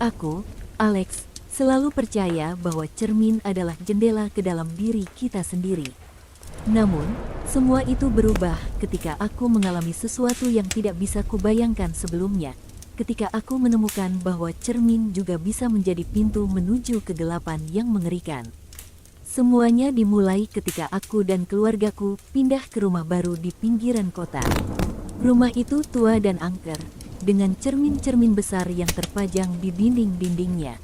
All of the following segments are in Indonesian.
Aku, Alex, selalu percaya bahwa cermin adalah jendela ke dalam diri kita sendiri. Namun, semua itu berubah ketika aku mengalami sesuatu yang tidak bisa kubayangkan sebelumnya. Ketika aku menemukan bahwa cermin juga bisa menjadi pintu menuju kegelapan yang mengerikan. Semuanya dimulai ketika aku dan keluargaku pindah ke rumah baru di pinggiran kota. Rumah itu tua dan angker, dengan cermin-cermin besar yang terpajang di dinding-dindingnya.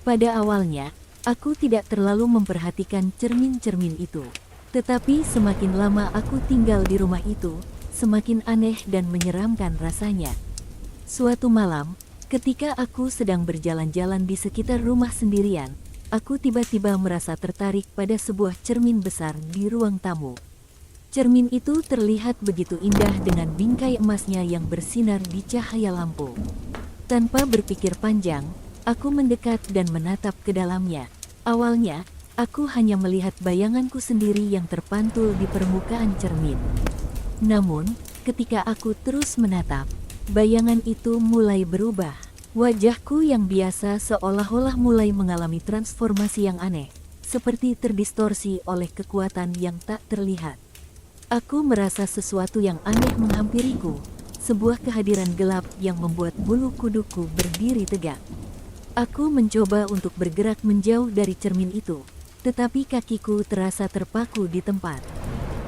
Pada awalnya, aku tidak terlalu memperhatikan cermin-cermin itu. Tetapi semakin lama aku tinggal di rumah itu, semakin aneh dan menyeramkan rasanya. Suatu malam, ketika aku sedang berjalan-jalan di sekitar rumah sendirian, aku tiba-tiba merasa tertarik pada sebuah cermin besar di ruang tamu. Cermin itu terlihat begitu indah dengan bingkai emasnya yang bersinar di cahaya lampu. Tanpa berpikir panjang, aku mendekat dan menatap ke dalamnya. Awalnya, aku hanya melihat bayanganku sendiri yang terpantul di permukaan cermin. Namun, ketika aku terus menatap, bayangan itu mulai berubah. Wajahku yang biasa seolah-olah mulai mengalami transformasi yang aneh, seperti terdistorsi oleh kekuatan yang tak terlihat. Aku merasa sesuatu yang aneh menghampiriku, sebuah kehadiran gelap yang membuat bulu kuduku berdiri tegak. Aku mencoba untuk bergerak menjauh dari cermin itu, tetapi kakiku terasa terpaku di tempat.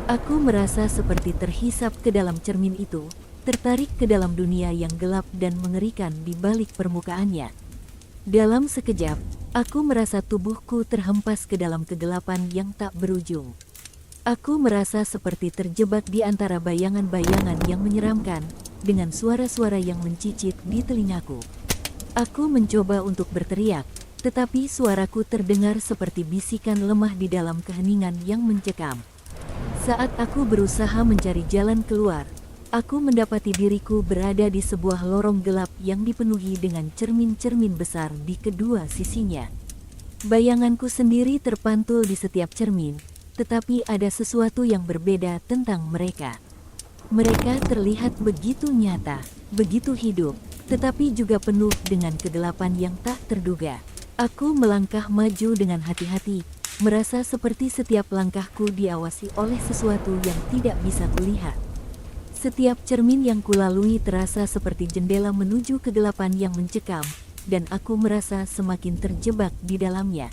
Aku merasa seperti terhisap ke dalam cermin itu, tertarik ke dalam dunia yang gelap dan mengerikan di balik permukaannya. Dalam sekejap, aku merasa tubuhku terhempas ke dalam kegelapan yang tak berujung. Aku merasa seperti terjebak di antara bayangan-bayangan yang menyeramkan, dengan suara-suara yang mencicit di telingaku. Aku mencoba untuk berteriak, tetapi suaraku terdengar seperti bisikan lemah di dalam keheningan yang mencekam. Saat aku berusaha mencari jalan keluar, aku mendapati diriku berada di sebuah lorong gelap yang dipenuhi dengan cermin-cermin besar di kedua sisinya. Bayanganku sendiri terpantul di setiap cermin, tetapi ada sesuatu yang berbeda tentang mereka. Mereka terlihat begitu nyata, begitu hidup, tetapi juga penuh dengan kegelapan yang tak terduga. Aku melangkah maju dengan hati-hati, merasa seperti setiap langkahku diawasi oleh sesuatu yang tidak bisa kulihat. Setiap cermin yang kulalui terasa seperti jendela menuju kegelapan yang mencekam, dan aku merasa semakin terjebak di dalamnya.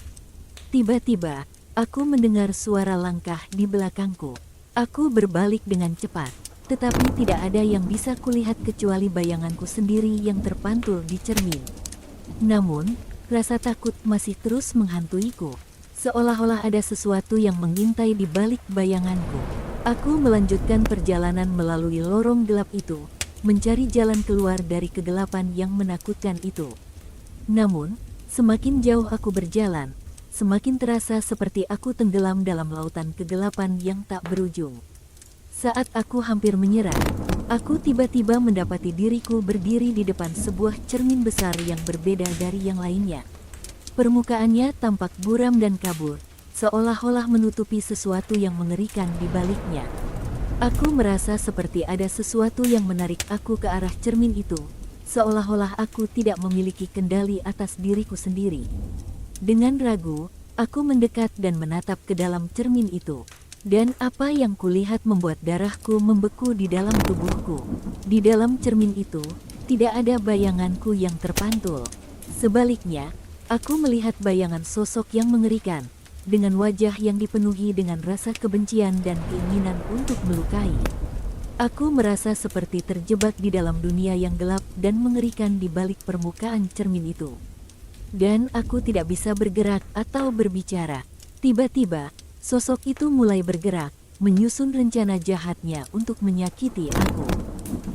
Tiba-tiba, aku mendengar suara langkah di belakangku. Aku berbalik dengan cepat, tetapi tidak ada yang bisa kulihat kecuali bayanganku sendiri yang terpantul di cermin. Namun, rasa takut masih terus menghantuiku, seolah-olah ada sesuatu yang mengintai di balik bayanganku. Aku melanjutkan perjalanan melalui lorong gelap itu, mencari jalan keluar dari kegelapan yang menakutkan itu. Namun, semakin jauh aku berjalan, semakin terasa seperti aku tenggelam dalam lautan kegelapan yang tak berujung. Saat aku hampir menyerah, aku tiba-tiba mendapati diriku berdiri di depan sebuah cermin besar yang berbeda dari yang lainnya. Permukaannya tampak buram dan kabur, seolah-olah menutupi sesuatu yang mengerikan di baliknya. Aku merasa seperti ada sesuatu yang menarik aku ke arah cermin itu, seolah-olah aku tidak memiliki kendali atas diriku sendiri. Dengan ragu, aku mendekat dan menatap ke dalam cermin itu. Dan apa yang kulihat membuat darahku membeku di dalam tubuhku. Di dalam cermin itu, tidak ada bayanganku yang terpantul. Sebaliknya, aku melihat bayangan sosok yang mengerikan, dengan wajah yang dipenuhi dengan rasa kebencian dan keinginan untuk melukai. Aku merasa seperti terjebak di dalam dunia yang gelap dan mengerikan di balik permukaan cermin itu. Dan aku tidak bisa bergerak atau berbicara. Tiba-tiba, sosok itu mulai bergerak, menyusun rencana jahatnya untuk menyakiti aku.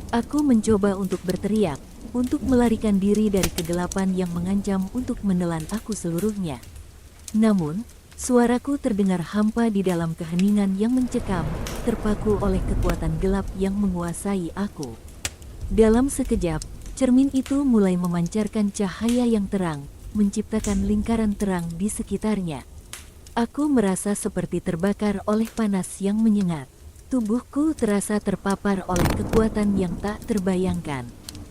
Aku mencoba untuk berteriak, untuk melarikan diri dari kegelapan yang mengancam untuk menelan aku seluruhnya. Namun, suaraku terdengar hampa di dalam keheningan yang mencekam, terpaku oleh kekuatan gelap yang menguasai aku. Dalam sekejap, cermin itu mulai memancarkan cahaya yang terang, menciptakan lingkaran terang di sekitarnya. Aku merasa seperti terbakar oleh panas yang menyengat. Tubuhku terasa terpapar oleh kekuatan yang tak terbayangkan.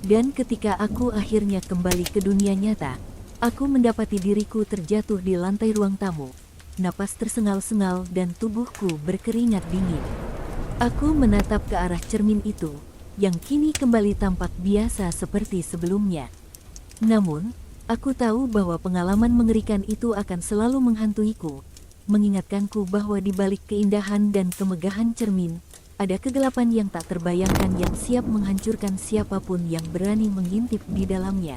Dan ketika aku akhirnya kembali ke dunia nyata, aku mendapati diriku terjatuh di lantai ruang tamu. Napas tersengal-sengal dan tubuhku berkeringat dingin. Aku menatap ke arah cermin itu, yang kini kembali tampak biasa seperti sebelumnya. Namun, aku tahu bahwa pengalaman mengerikan itu akan selalu menghantuiku, mengingatkanku bahwa di balik keindahan dan kemegahan cermin, ada kegelapan yang tak terbayangkan yang siap menghancurkan siapapun yang berani mengintip di dalamnya.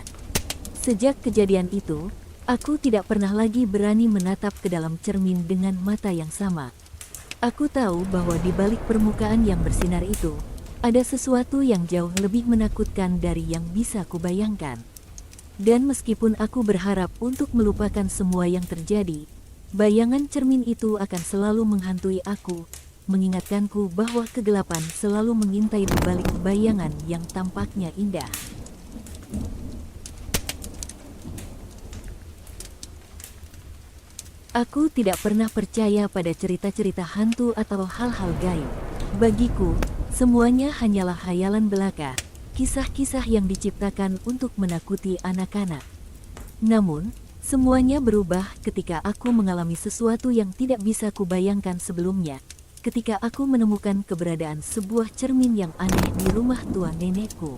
Sejak kejadian itu, aku tidak pernah lagi berani menatap ke dalam cermin dengan mata yang sama. Aku tahu bahwa di balik permukaan yang bersinar itu, ada sesuatu yang jauh lebih menakutkan dari yang bisa kubayangkan. Dan meskipun aku berharap untuk melupakan semua yang terjadi, bayangan cermin itu akan selalu menghantui aku, mengingatkanku bahwa kegelapan selalu mengintai di balik bayangan yang tampaknya indah. Aku tidak pernah percaya pada cerita-cerita hantu atau hal-hal gaib. Bagiku, semuanya hanyalah khayalan belaka, kisah-kisah yang diciptakan untuk menakuti anak-anak. Namun, semuanya berubah ketika aku mengalami sesuatu yang tidak bisa kubayangkan sebelumnya. Ketika aku menemukan keberadaan sebuah cermin yang aneh di rumah tua nenekku.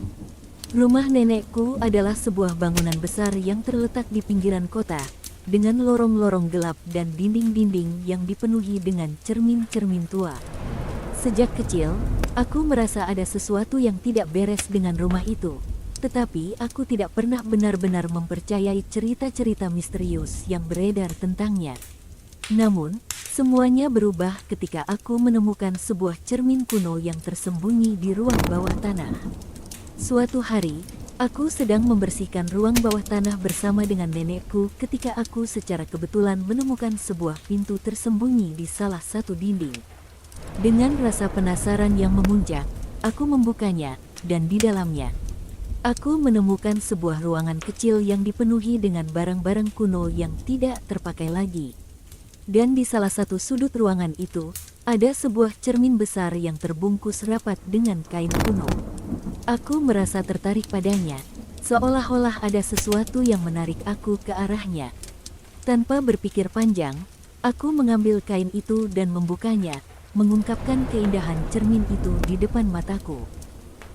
Rumah nenekku adalah sebuah bangunan besar yang terletak di pinggiran kota, dengan lorong-lorong gelap dan dinding-dinding yang dipenuhi dengan cermin-cermin tua. Sejak kecil, aku merasa ada sesuatu yang tidak beres dengan rumah itu, tetapi aku tidak pernah benar-benar mempercayai cerita-cerita misterius yang beredar tentangnya. Namun, semuanya berubah ketika aku menemukan sebuah cermin kuno yang tersembunyi di ruang bawah tanah. Suatu hari, aku sedang membersihkan ruang bawah tanah bersama dengan nenekku ketika aku secara kebetulan menemukan sebuah pintu tersembunyi di salah satu dinding. Dengan rasa penasaran yang memuncak, aku membukanya, dan di dalamnya, aku menemukan sebuah ruangan kecil yang dipenuhi dengan barang-barang kuno yang tidak terpakai lagi. Dan di salah satu sudut ruangan itu, ada sebuah cermin besar yang terbungkus rapat dengan kain kuno. Aku merasa tertarik padanya, seolah-olah ada sesuatu yang menarik aku ke arahnya. Tanpa berpikir panjang, aku mengambil kain itu dan membukanya, mengungkapkan keindahan cermin itu di depan mataku.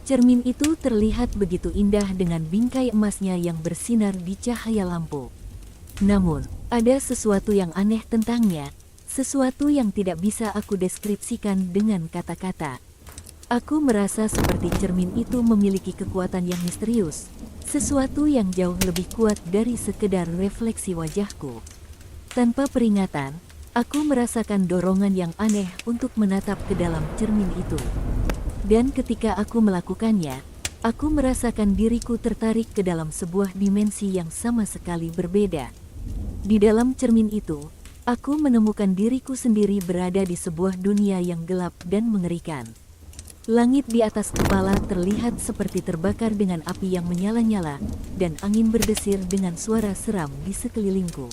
Cermin itu terlihat begitu indah dengan bingkai emasnya yang bersinar di cahaya lampu. Namun, ada sesuatu yang aneh tentangnya, sesuatu yang tidak bisa aku deskripsikan dengan kata-kata. Aku merasa seperti cermin itu memiliki kekuatan yang misterius, sesuatu yang jauh lebih kuat dari sekedar refleksi wajahku. Tanpa peringatan, aku merasakan dorongan yang aneh untuk menatap ke dalam cermin itu. Dan ketika aku melakukannya, aku merasakan diriku tertarik ke dalam sebuah dimensi yang sama sekali berbeda. Di dalam cermin itu, aku menemukan diriku sendiri berada di sebuah dunia yang gelap dan mengerikan. Langit di atas kepala terlihat seperti terbakar dengan api yang menyala-nyala, dan angin berdesir dengan suara seram di sekelilingku.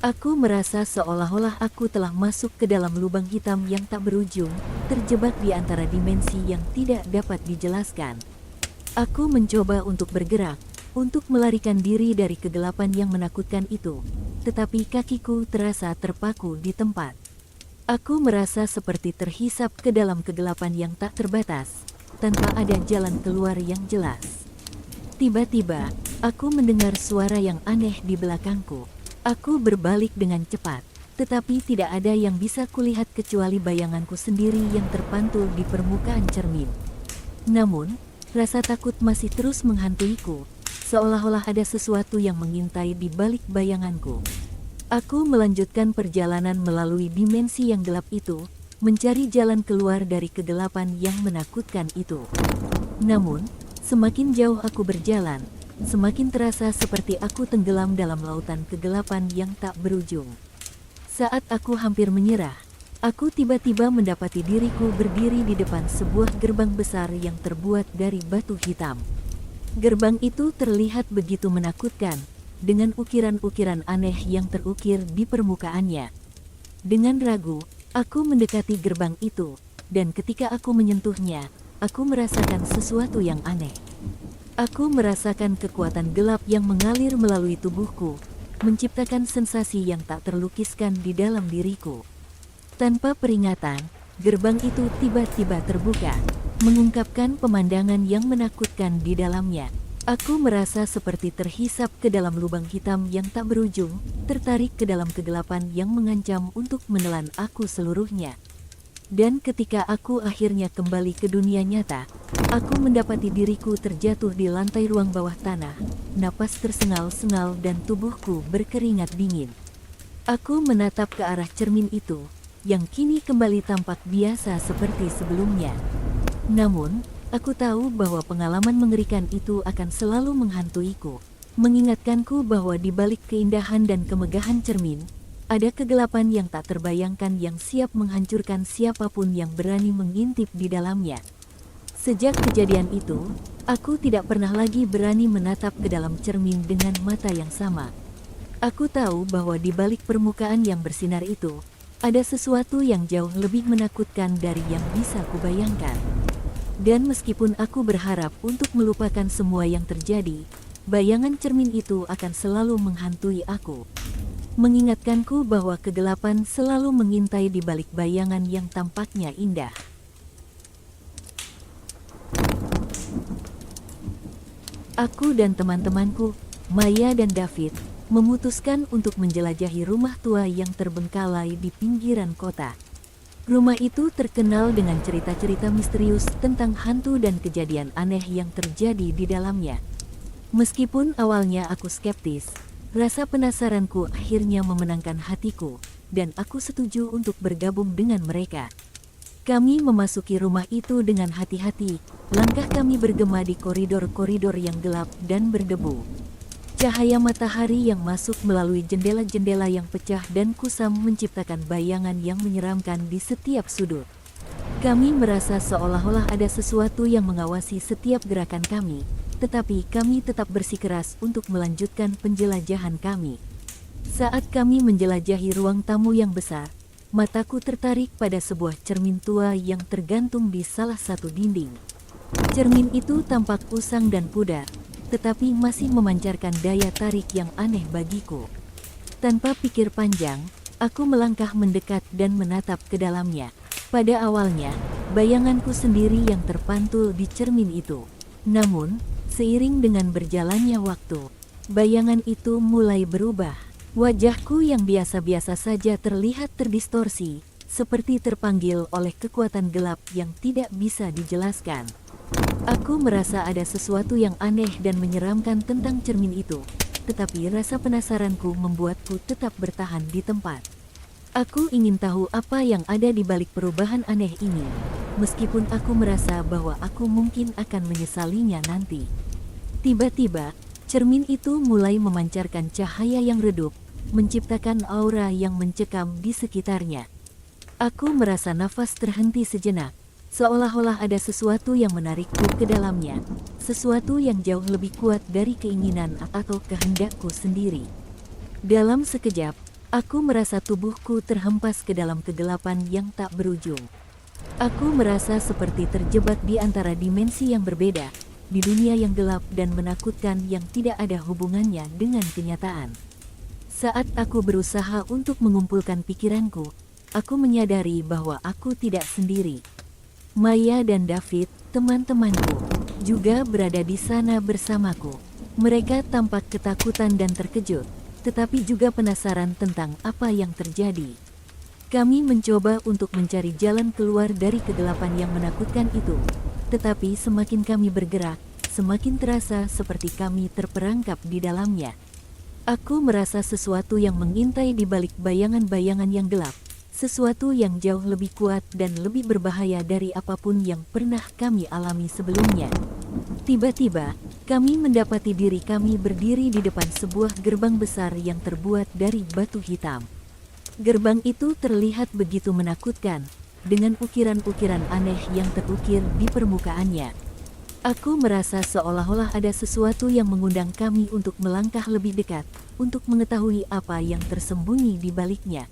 Aku merasa seolah-olah aku telah masuk ke dalam lubang hitam yang tak berujung, terjebak di antara dimensi yang tidak dapat dijelaskan. Aku mencoba untuk bergerak, untuk melarikan diri dari kegelapan yang menakutkan itu, tetapi kakiku terasa terpaku di tempat. Aku merasa seperti terhisap ke dalam kegelapan yang tak terbatas, tanpa ada jalan keluar yang jelas. Tiba-tiba, aku mendengar suara yang aneh di belakangku. Aku berbalik dengan cepat, tetapi tidak ada yang bisa kulihat kecuali bayanganku sendiri yang terpantul di permukaan cermin. Namun, rasa takut masih terus menghantuiku, seolah-olah ada sesuatu yang mengintai di balik bayanganku. Aku melanjutkan perjalanan melalui dimensi yang gelap itu, mencari jalan keluar dari kegelapan yang menakutkan itu. Namun, semakin jauh aku berjalan, semakin terasa seperti aku tenggelam dalam lautan kegelapan yang tak berujung. Saat aku hampir menyerah, aku tiba-tiba mendapati diriku berdiri di depan sebuah gerbang besar yang terbuat dari batu hitam. Gerbang itu terlihat begitu menakutkan, dengan ukiran-ukiran aneh yang terukir di permukaannya. Dengan ragu, aku mendekati gerbang itu, dan ketika aku menyentuhnya, aku merasakan sesuatu yang aneh. Aku merasakan kekuatan gelap yang mengalir melalui tubuhku, menciptakan sensasi yang tak terlukiskan di dalam diriku. Tanpa peringatan, gerbang itu tiba-tiba terbuka, mengungkapkan pemandangan yang menakutkan di dalamnya. Aku merasa seperti terhisap ke dalam lubang hitam yang tak berujung, tertarik ke dalam kegelapan yang mengancam untuk menelan aku seluruhnya. Dan ketika aku akhirnya kembali ke dunia nyata, aku mendapati diriku terjatuh di lantai ruang bawah tanah, napas tersengal-sengal dan tubuhku berkeringat dingin. Aku menatap ke arah cermin itu, yang kini kembali tampak biasa seperti sebelumnya. Namun, aku tahu bahwa pengalaman mengerikan itu akan selalu menghantuiku, mengingatkanku bahwa di balik keindahan dan kemegahan cermin, ada kegelapan yang tak terbayangkan yang siap menghancurkan siapapun yang berani mengintip di dalamnya. Sejak kejadian itu, aku tidak pernah lagi berani menatap ke dalam cermin dengan mata yang sama. Aku tahu bahwa di balik permukaan yang bersinar itu, ada sesuatu yang jauh lebih menakutkan dari yang bisa kubayangkan. Dan meskipun aku berharap untuk melupakan semua yang terjadi, bayangan cermin itu akan selalu menghantui aku, mengingatkanku bahwa kegelapan selalu mengintai di balik bayangan yang tampaknya indah. Aku dan teman-temanku, Maya dan David, memutuskan untuk menjelajahi rumah tua yang terbengkalai di pinggiran kota. Rumah itu terkenal dengan cerita-cerita misterius tentang hantu dan kejadian aneh yang terjadi di dalamnya. Meskipun awalnya aku skeptis, rasa penasaranku akhirnya memenangkan hatiku, dan aku setuju untuk bergabung dengan mereka. Kami memasuki rumah itu dengan hati-hati, langkah kami bergema di koridor-koridor yang gelap dan berdebu. Cahaya matahari yang masuk melalui jendela-jendela yang pecah dan kusam menciptakan bayangan yang menyeramkan di setiap sudut. Kami merasa seolah-olah ada sesuatu yang mengawasi setiap gerakan kami, tetapi kami tetap bersikeras untuk melanjutkan penjelajahan kami. Saat kami menjelajahi ruang tamu yang besar, mataku tertarik pada sebuah cermin tua yang tergantung di salah satu dinding. Cermin itu tampak usang dan pudar, tetapi masih memancarkan daya tarik yang aneh bagiku. Tanpa pikir panjang, aku melangkah mendekat dan menatap ke dalamnya. Pada awalnya, bayanganku sendiri yang terpantul di cermin itu. Namun, seiring dengan berjalannya waktu, bayangan itu mulai berubah. Wajahku yang biasa-biasa saja terlihat terdistorsi, seperti terpanggil oleh kekuatan gelap yang tidak bisa dijelaskan. Aku merasa ada sesuatu yang aneh dan menyeramkan tentang cermin itu, tetapi rasa penasaranku membuatku tetap bertahan di tempat. Aku ingin tahu apa yang ada di balik perubahan aneh ini, meskipun aku merasa bahwa aku mungkin akan menyesalinya nanti. Tiba-tiba, cermin itu mulai memancarkan cahaya yang redup, menciptakan aura yang mencekam di sekitarnya. Aku merasa nafas terhenti sejenak, seolah-olah ada sesuatu yang menarikku ke dalamnya, sesuatu yang jauh lebih kuat dari keinginan atau kehendakku sendiri. Dalam sekejap, aku merasa tubuhku terhempas ke dalam kegelapan yang tak berujung. Aku merasa seperti terjebak di antara dimensi yang berbeda, di dunia yang gelap dan menakutkan yang tidak ada hubungannya dengan kenyataan. Saat aku berusaha untuk mengumpulkan pikiranku, aku menyadari bahwa aku tidak sendiri. Maya dan David, teman-temanku, juga berada di sana bersamaku. Mereka tampak ketakutan dan terkejut, tetapi juga penasaran tentang apa yang terjadi. Kami mencoba untuk mencari jalan keluar dari kegelapan yang menakutkan itu, tetapi semakin kami bergerak, semakin terasa seperti kami terperangkap di dalamnya. Aku merasa sesuatu yang mengintai di balik bayangan-bayangan yang gelap, sesuatu yang jauh lebih kuat dan lebih berbahaya dari apapun yang pernah kami alami sebelumnya. Tiba-tiba, kami mendapati diri kami berdiri di depan sebuah gerbang besar yang terbuat dari batu hitam. Gerbang itu terlihat begitu menakutkan, dengan ukiran-ukiran aneh yang terukir di permukaannya. Aku merasa seolah-olah ada sesuatu yang mengundang kami untuk melangkah lebih dekat, untuk mengetahui apa yang tersembunyi di baliknya.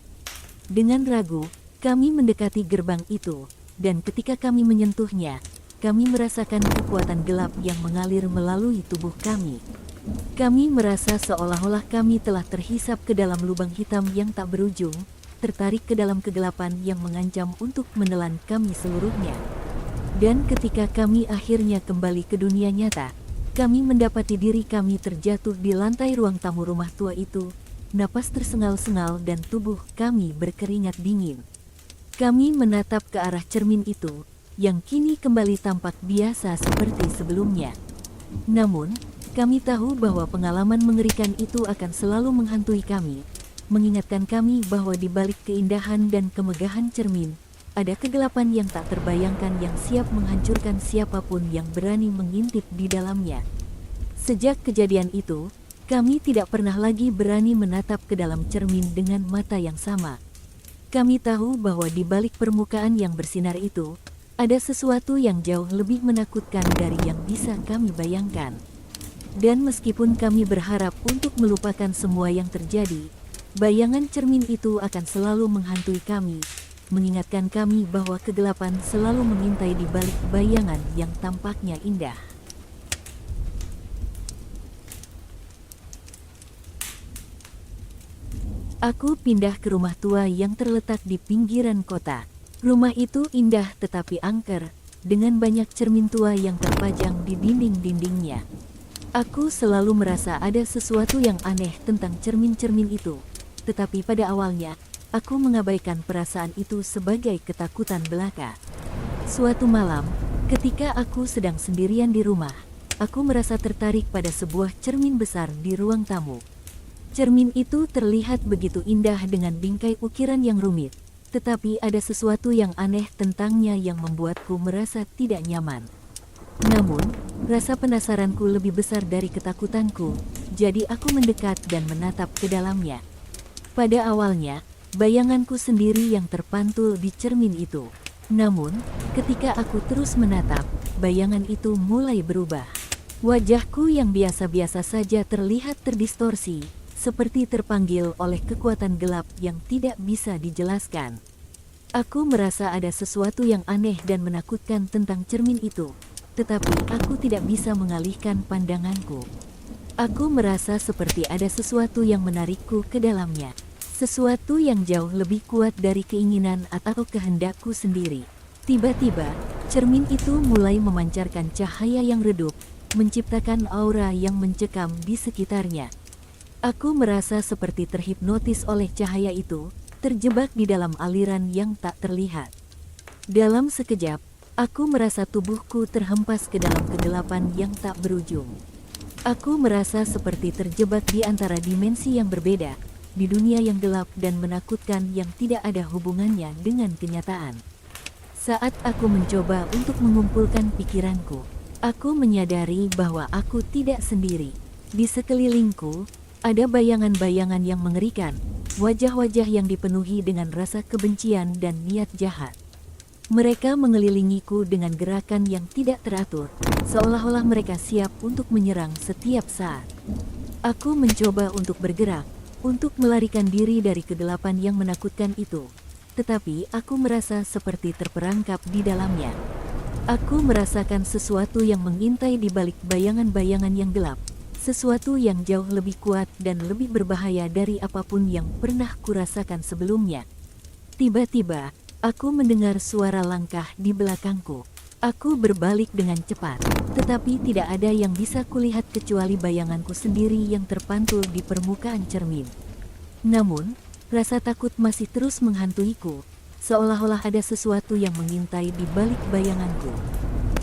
Dengan ragu, kami mendekati gerbang itu, dan ketika kami menyentuhnya, kami merasakan kekuatan gelap yang mengalir melalui tubuh kami. Kami merasa seolah-olah kami telah terhisap ke dalam lubang hitam yang tak berujung, tertarik ke dalam kegelapan yang mengancam untuk menelan kami seluruhnya. Dan ketika kami akhirnya kembali ke dunia nyata, kami mendapati diri kami terjatuh di lantai ruang tamu rumah tua itu. Napas tersengal-sengal dan tubuh kami berkeringat dingin. Kami menatap ke arah cermin itu, yang kini kembali tampak biasa seperti sebelumnya. Namun, kami tahu bahwa pengalaman mengerikan itu akan selalu menghantui kami, mengingatkan kami bahwa di balik keindahan dan kemegahan cermin, ada kegelapan yang tak terbayangkan yang siap menghancurkan siapapun yang berani mengintip di dalamnya. Sejak kejadian itu, kami tidak pernah lagi berani menatap ke dalam cermin dengan mata yang sama. Kami tahu bahwa di balik permukaan yang bersinar itu, ada sesuatu yang jauh lebih menakutkan dari yang bisa kami bayangkan. Dan meskipun kami berharap untuk melupakan semua yang terjadi, bayangan cermin itu akan selalu menghantui kami, mengingatkan kami bahwa kegelapan selalu mengintai di balik bayangan yang tampaknya indah. Aku pindah ke rumah tua yang terletak di pinggiran kota. Rumah itu indah tetapi angker, dengan banyak cermin tua yang terpajang di dinding-dindingnya. Aku selalu merasa ada sesuatu yang aneh tentang cermin-cermin itu, tetapi pada awalnya, aku mengabaikan perasaan itu sebagai ketakutan belaka. Suatu malam, ketika aku sedang sendirian di rumah, aku merasa tertarik pada sebuah cermin besar di ruang tamu. Cermin itu terlihat begitu indah dengan bingkai ukiran yang rumit, tetapi ada sesuatu yang aneh tentangnya yang membuatku merasa tidak nyaman. Namun, rasa penasaranku lebih besar dari ketakutanku, jadi aku mendekat dan menatap ke dalamnya. Pada awalnya, bayanganku sendiri yang terpantul di cermin itu. Namun, ketika aku terus menatap, bayangan itu mulai berubah. Wajahku yang biasa-biasa saja terlihat terdistorsi, seperti terpanggil oleh kekuatan gelap yang tidak bisa dijelaskan. Aku merasa ada sesuatu yang aneh dan menakutkan tentang cermin itu, tetapi aku tidak bisa mengalihkan pandanganku. Aku merasa seperti ada sesuatu yang menarikku ke dalamnya. Sesuatu yang jauh lebih kuat dari keinginan atau kehendakku sendiri. Tiba-tiba, cermin itu mulai memancarkan cahaya yang redup, menciptakan aura yang mencekam di sekitarnya. Aku merasa seperti terhipnotis oleh cahaya itu, terjebak di dalam aliran yang tak terlihat. Dalam sekejap, aku merasa tubuhku terhempas ke dalam kegelapan yang tak berujung. Aku merasa seperti terjebak di antara dimensi yang berbeda, di dunia yang gelap dan menakutkan yang tidak ada hubungannya dengan kenyataan. Saat aku mencoba untuk mengumpulkan pikiranku, aku menyadari bahwa aku tidak sendiri. Di sekelilingku, ada bayangan-bayangan yang mengerikan, wajah-wajah yang dipenuhi dengan rasa kebencian dan niat jahat. Mereka mengelilingiku dengan gerakan yang tidak teratur, seolah-olah mereka siap untuk menyerang setiap saat. Aku mencoba untuk bergerak, untuk melarikan diri dari kegelapan yang menakutkan itu, tetapi aku merasa seperti terperangkap di dalamnya. Aku merasakan sesuatu yang mengintai di balik bayangan-bayangan yang gelap, sesuatu yang jauh lebih kuat dan lebih berbahaya dari apapun yang pernah kurasakan sebelumnya. Tiba-tiba, aku mendengar suara langkah di belakangku. Aku berbalik dengan cepat, tetapi tidak ada yang bisa kulihat kecuali bayanganku sendiri yang terpantul di permukaan cermin. Namun, rasa takut masih terus menghantuiku, seolah-olah ada sesuatu yang mengintai di balik bayanganku.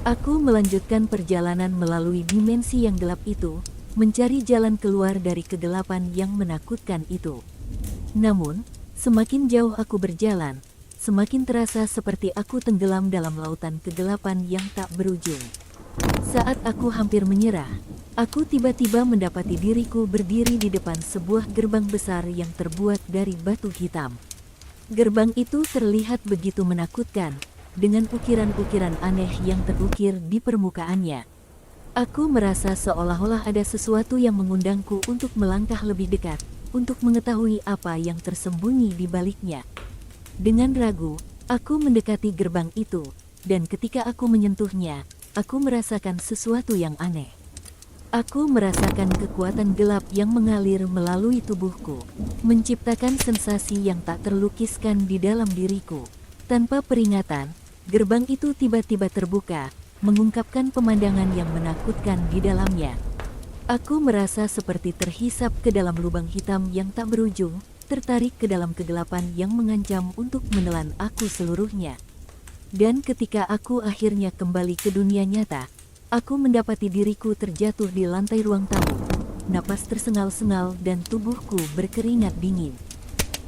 Aku melanjutkan perjalanan melalui dimensi yang gelap itu, mencari jalan keluar dari kegelapan yang menakutkan itu. Namun, semakin jauh aku berjalan, semakin terasa seperti aku tenggelam dalam lautan kegelapan yang tak berujung. Saat aku hampir menyerah, aku tiba-tiba mendapati diriku berdiri di depan sebuah gerbang besar yang terbuat dari batu hitam. Gerbang itu terlihat begitu menakutkan, dengan ukiran-ukiran aneh yang terukir di permukaannya. Aku merasa seolah-olah ada sesuatu yang mengundangku untuk melangkah lebih dekat, untuk mengetahui apa yang tersembunyi di baliknya. Dengan ragu, aku mendekati gerbang itu, dan ketika aku menyentuhnya, aku merasakan sesuatu yang aneh. Aku merasakan kekuatan gelap yang mengalir melalui tubuhku, menciptakan sensasi yang tak terlukiskan di dalam diriku. Tanpa peringatan, gerbang itu tiba-tiba terbuka, mengungkapkan pemandangan yang menakutkan di dalamnya. Aku merasa seperti terhisap ke dalam lubang hitam yang tak berujung, tertarik ke dalam kegelapan yang mengancam untuk menelan aku seluruhnya. Dan ketika aku akhirnya kembali ke dunia nyata, aku mendapati diriku terjatuh di lantai ruang tamu. Napas tersengal-sengal dan tubuhku berkeringat dingin.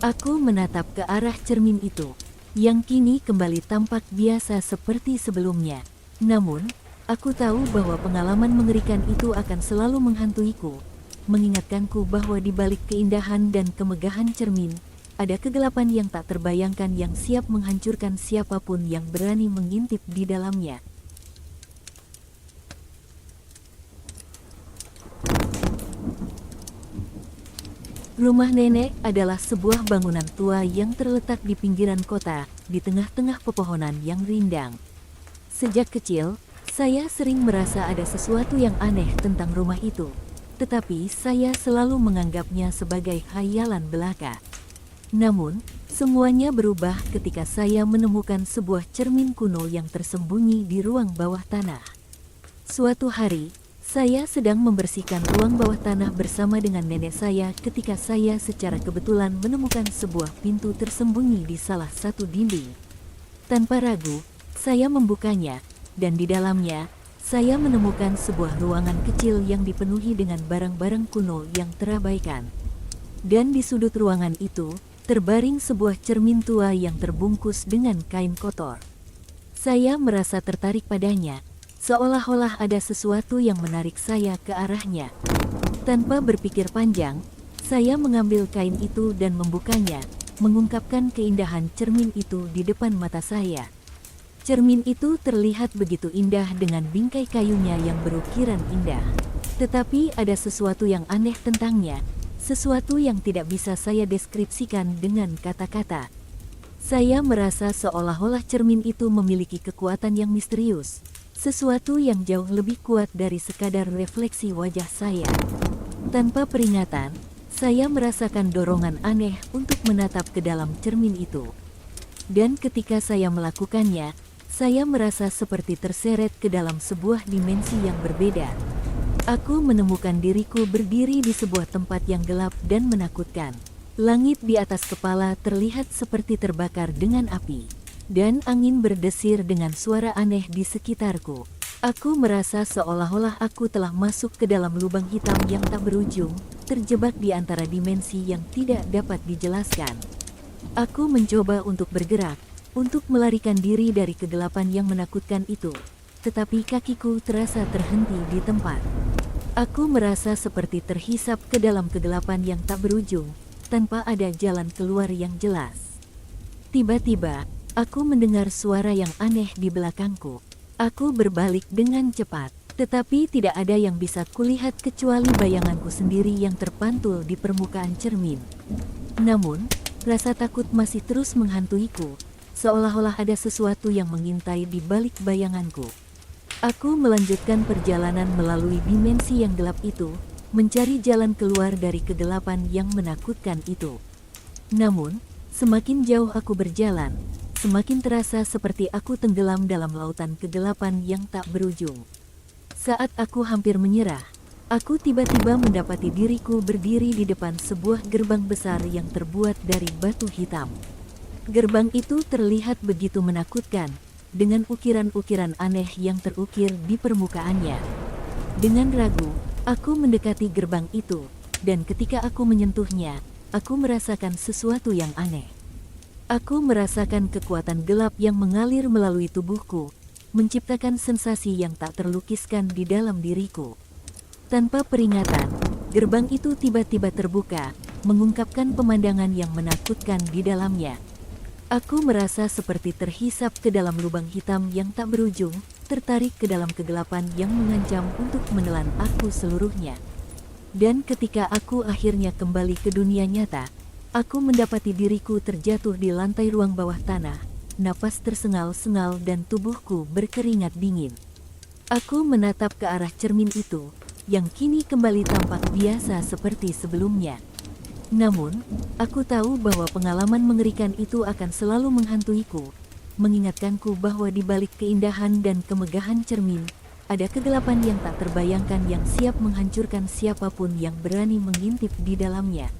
Aku menatap ke arah cermin itu, yang kini kembali tampak biasa seperti sebelumnya. Namun, aku tahu bahwa pengalaman mengerikan itu akan selalu menghantuiku, mengingatkanku bahwa di balik keindahan dan kemegahan cermin, ada kegelapan yang tak terbayangkan yang siap menghancurkan siapapun yang berani mengintip di dalamnya. Rumah nenek adalah sebuah bangunan tua yang terletak di pinggiran kota, di tengah-tengah pepohonan yang rindang. Sejak kecil, saya sering merasa ada sesuatu yang aneh tentang rumah itu, tetapi saya selalu menganggapnya sebagai khayalan belaka. Namun, semuanya berubah ketika saya menemukan sebuah cermin kuno yang tersembunyi di ruang bawah tanah. Suatu hari, saya sedang membersihkan ruang bawah tanah bersama dengan nenek saya ketika saya secara kebetulan menemukan sebuah pintu tersembunyi di salah satu dinding. Tanpa ragu, saya membukanya, dan di dalamnya, saya menemukan sebuah ruangan kecil yang dipenuhi dengan barang-barang kuno yang terabaikan. Dan di sudut ruangan itu, terbaring sebuah cermin tua yang terbungkus dengan kain kotor. Saya merasa tertarik padanya, seolah-olah ada sesuatu yang menarik saya ke arahnya. Tanpa berpikir panjang, saya mengambil kain itu dan membukanya, mengungkapkan keindahan cermin itu di depan mata saya. Cermin itu terlihat begitu indah dengan bingkai kayunya yang berukiran indah. Tetapi ada sesuatu yang aneh tentangnya, sesuatu yang tidak bisa saya deskripsikan dengan kata-kata. Saya merasa seolah-olah cermin itu memiliki kekuatan yang misterius, sesuatu yang jauh lebih kuat dari sekadar refleksi wajah saya. Tanpa peringatan, saya merasakan dorongan aneh untuk menatap ke dalam cermin itu. Dan ketika saya melakukannya, saya merasa seperti terseret ke dalam sebuah dimensi yang berbeda. Aku menemukan diriku berdiri di sebuah tempat yang gelap dan menakutkan. Langit di atas kepala terlihat seperti terbakar dengan api, dan angin berdesir dengan suara aneh di sekitarku. Aku merasa seolah-olah aku telah masuk ke dalam lubang hitam yang tak berujung, terjebak di antara dimensi yang tidak dapat dijelaskan. Aku mencoba untuk bergerak, untuk melarikan diri dari kegelapan yang menakutkan itu, tetapi kakiku terasa terhenti di tempat. Aku merasa seperti terhisap ke dalam kegelapan yang tak berujung, tanpa ada jalan keluar yang jelas. Tiba-tiba, aku mendengar suara yang aneh di belakangku. Aku berbalik dengan cepat, tetapi tidak ada yang bisa kulihat kecuali bayanganku sendiri yang terpantul di permukaan cermin. Namun, rasa takut masih terus menghantuiku, seolah-olah ada sesuatu yang mengintai di balik bayanganku. Aku melanjutkan perjalanan melalui dimensi yang gelap itu, mencari jalan keluar dari kegelapan yang menakutkan itu. Namun, semakin jauh aku berjalan, semakin terasa seperti aku tenggelam dalam lautan kegelapan yang tak berujung. Saat aku hampir menyerah, aku tiba-tiba mendapati diriku berdiri di depan sebuah gerbang besar yang terbuat dari batu hitam. Gerbang itu terlihat begitu menakutkan, dengan ukiran-ukiran aneh yang terukir di permukaannya. Dengan ragu, aku mendekati gerbang itu, dan ketika aku menyentuhnya, aku merasakan sesuatu yang aneh. Aku merasakan kekuatan gelap yang mengalir melalui tubuhku, menciptakan sensasi yang tak terlukiskan di dalam diriku. Tanpa peringatan, gerbang itu tiba-tiba terbuka, mengungkapkan pemandangan yang menakutkan di dalamnya. Aku merasa seperti terhisap ke dalam lubang hitam yang tak berujung, tertarik ke dalam kegelapan yang mengancam untuk menelan aku seluruhnya. Dan ketika aku akhirnya kembali ke dunia nyata, aku mendapati diriku terjatuh di lantai ruang bawah tanah, napas tersengal-sengal dan tubuhku berkeringat dingin. Aku menatap ke arah cermin itu, yang kini kembali tampak biasa seperti sebelumnya. Namun, aku tahu bahwa pengalaman mengerikan itu akan selalu menghantuiku, mengingatkanku bahwa di balik keindahan dan kemegahan cermin, ada kegelapan yang tak terbayangkan yang siap menghancurkan siapapun yang berani mengintip di dalamnya.